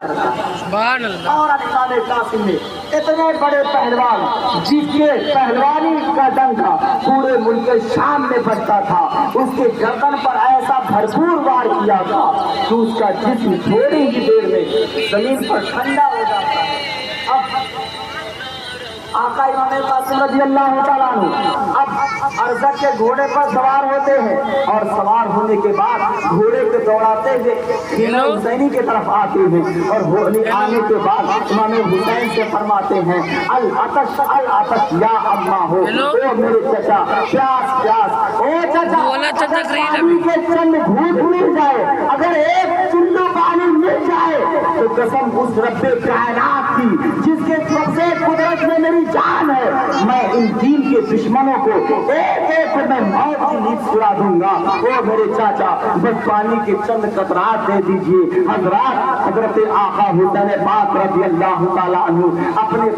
سبحان اللہ۔ اور امام قاسم نے اتنے بڑے پہلوان جس کے پہلوانی کا ڈنکا پورے ملک شام میں بجتا تھا، اس کے گردن پر ایسا بھرپور وار کیا تھا کہ اس کا جسم تھوڑی ہی دیر میں زمین پر ٹھنڈا ہو جاتا ہے۔ اب آقا امام قاسم رضی اللہ تعالیٰ عنہ اب ارزق کے گھوڑے پر سوار ہوتے ہیں، اور سوار ہونے کے بعد گھوڑے کو دوڑاتے ہوئے خیمہ حسینی کی طرف آتے ہیں، اور آنے کے بعد امام حسین سے فرماتے ہیں العطش العطش یا اماں ہو، او میرے چچا پیاس پیاس، او چچا اگر پانی کے چند گھونٹ مل جائے، اگر ایک چلو پانی مل جائے تو قسم اس رب کائنات کی جس کے قبضے قدرت میں میری جان ہے، میں ان دین کے دشمنوں کو ایک ایک میں موت کی نیند سلا دوں گا۔ او میرے چاچا بس پانی کے چند قطرات دے دیجئے۔ حضرات حضرت آقا حسین پاک رضی اللہ تعالیٰ عنہ اپنے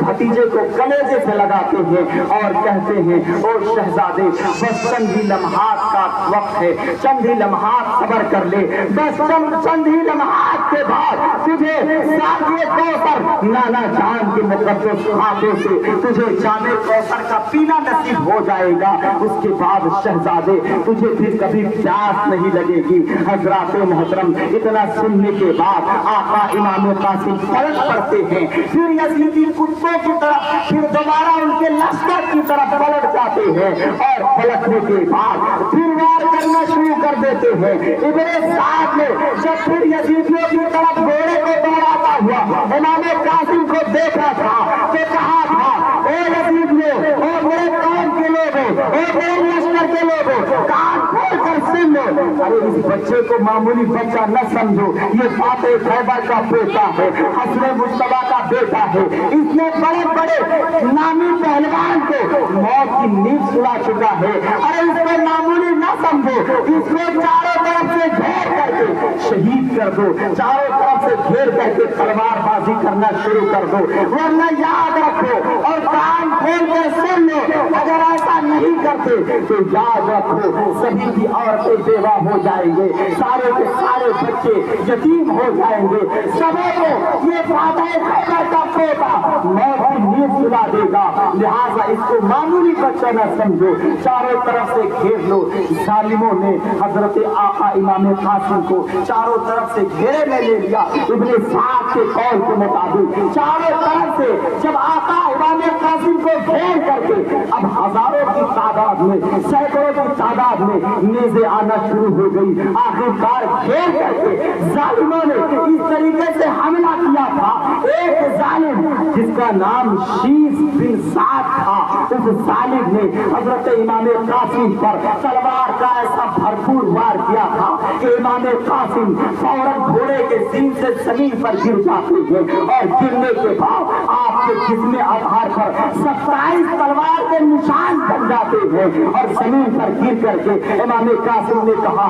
بھتیجے کو کلیجے سے لگاتے ہیں اور کہتے ہیں او شہزادے بس چند ہی لمحات کا وقت ہے، چند ہی لمحات صبر کر لے، بس چند ہی لمحات کے بعد تجھے ساقی کوثر نانا جان کے مقدس ہاتھوں سے تجھے جام کوثر کا پینا نصیب ہو جائے گا، اس کے بعد شہزادے تجھے پھر کبھی پیاس نہیں لگے گی۔ حضرات محترم اتنا سننے کے بعد آقا امام قاسم پلٹ پڑتے ہیں، پھر یزیدی کتوں کی طرف پھر دوبارہ ان کے لشکر کی طرف پلٹ جاتے ہیں، اور پلٹنے کے بعد پھر وار کرنا شروع کر دیتے ہیں۔ ابن سعد نے جب پھر یزیدیوں کی طرف گھوڑے کو دوڑاتا ہوا امام قاسم کو دیکھا تھا تو کہا تھا اے یزیدیوں، اے میرے قوم کے لوگوں، اے میرے لشکر کے لوگوں، کان کھول کر سن لو، ارے اس بچے کو معمولی بچہ نہ سمجھو، یہ فاتح خیبر کا بیٹا ہے، حسن مجتبیٰ کا بیٹا ہے، اس نے بڑے بڑے نامی پہلوان کو موت کی نیند سلا چکا ہے، ارے اس کو معمولی نہ سمجھو، اس کو چاروں طرف سے گھیر کر کے شہید کر دو، چاروں طرف سے گھیر کر کے تلوار بازی کرنا شروع کر دو، ورنہ یاد رکھو اور کان کھول کر سن لو، اگر ایسا نہیں کرتے تو یاد رکھو سبھی کی عورتیں بیوہ ہو جائیں گے، سارے کے سارے بچے یتیم ہو جائیں گے، سبوں کو یہ فاتح خیبر کا پوتا موت کی نیند سلا دے گا، لہٰذا اس کو معمولی بچہ نہ سمجھو، چاروں طرف سے گھیر لو۔ ظالموں نے حضرت آقا امام قاسم کو چاروں طرف سے گھیرے میں لے لیا۔ ابن سعد کے قول کے مطابق چاروں طرف سے جب آقا امام قاسم کو گھیر کر کے اب ہزاروں کی تعداد میں سینکڑوں کی تعداد میں نیزیں آنا شروع ہو گئی، آخرکار گھیر کر کے ظالموں نے اس طریقے سے حملہ کیا تھا۔ ایک ظالم جس کا نام شیس بن سعد تھا، اس ظالم نے حضرت امام قاسم پر تلوار کا ایسا بھرپور وار کیا تھا کہ امام قاسم فوراً گھوڑے کے سین سے زمین پر گر جاتے ہیں، اور گرنے کے بعد آپ کے جسم اظہار پر 27 تلوار کے نشان بن جاتے ہیں، اور زمین پر گر کر کے امام قاسم نے کہا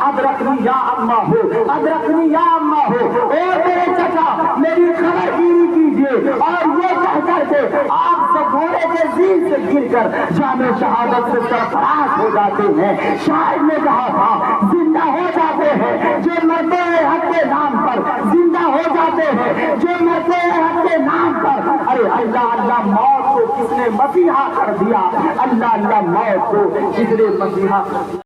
ادرکنی یا اماں ہو، ادرکنی یا اماں ہو، اے میرے چچا میری خبر گیری کیجیے، اور یہ کہہ کر کے آپ سے گھوڑے کے زین سے گر کر جام شہادت سے سرفراز ہو جاتے ہیں۔ شاعر نے کہا تھا زندہ ہو جاتے ہیں جو مرتے ہیں حق کے نام پر، زندہ ہو جاتے ہیں جو مرتے ہیں حق کے نام پر۔ ارے اللہ اللہ موت کو کس نے مسیحا کر دیا، اللہ اللہ موت کو کس نے مسیحا